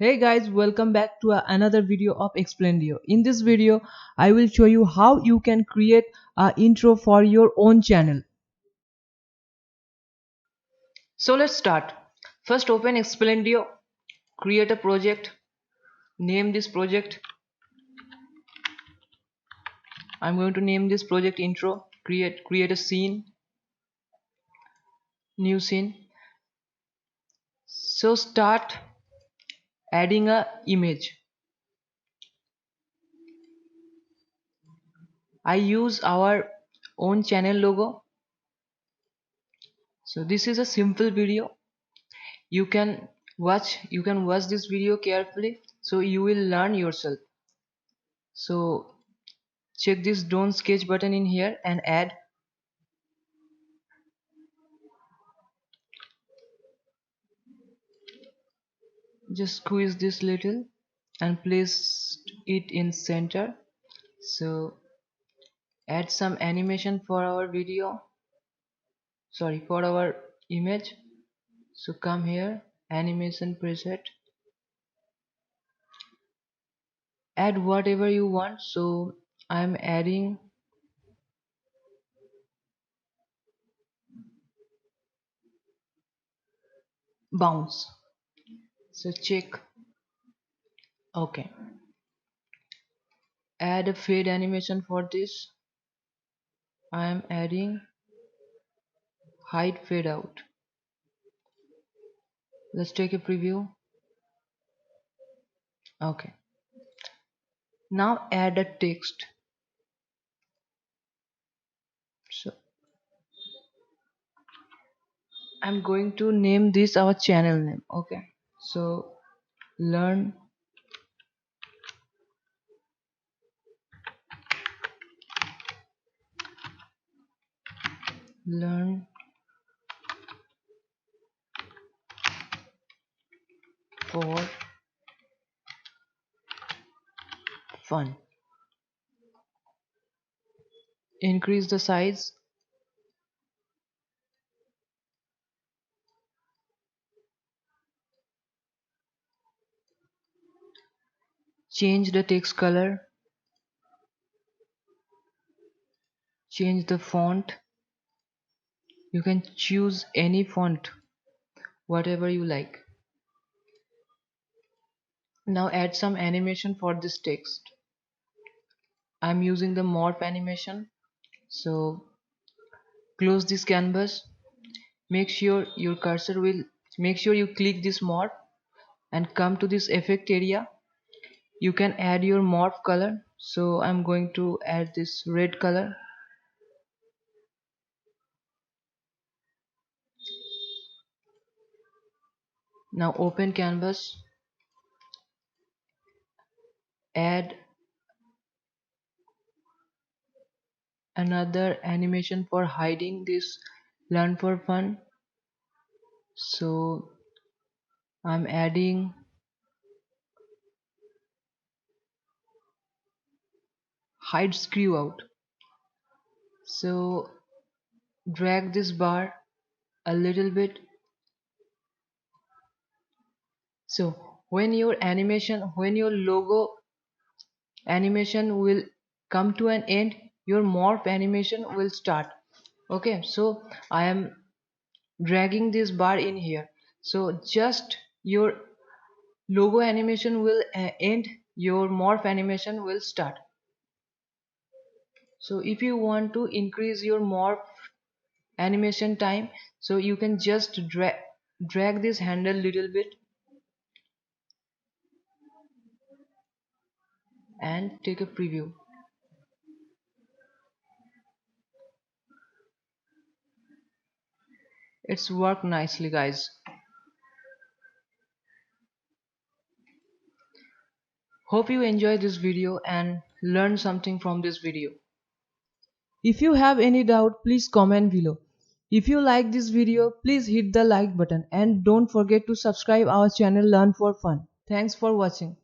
Hey guys, welcome back to another video of Explaindio. In this video, I will show you how you can create an intro for your own channel. So let's start. First open Explaindio, create a project, name this project. I'm going to name this project intro, create a scene, new scene. So start adding a image. I use our own channel logo. So this is a simple video. You can watch this video carefully so you will learn yourself. So check this don't sketch button in here and add. Just squeeze this little and place it in center. So add some animation for our video, sorry, for our image. So come here, animation preset, add whatever you want. So I'm adding bounce. So check. Okay, add a fade animation for this. I am adding hide fade out. Let's take a preview. Okay, now add a text. So I'm going to name this our channel name. Okay, so learn learn for fun. Increase the size. Change the text color. Change the font. You can choose any font, whatever you like. Now add some animation for this text. I'm using the morph animation. So close this canvas. Make sure your cursor will make sure you click this morph and come to this effect area. You can add your morph color. So I'm going to add this red color. Now open canvas, add another animation for hiding this learn for fun. So I'm adding hide screw out. So drag this bar a little bit. So when your logo animation will come to an end, your morph animation will start. Okay, so I am dragging this bar in here. So just your logo animation will end, your morph animation will start. So if you want to increase your morph animation time, so you can just drag this handle little bit and take a preview. It's worked nicely, guys. Hope you enjoy this video and learn something from this video. If you have any doubt, please comment below. If you like this video, please hit the like button and don't forget to subscribe our channel Learn for Fun. Thanks for watching.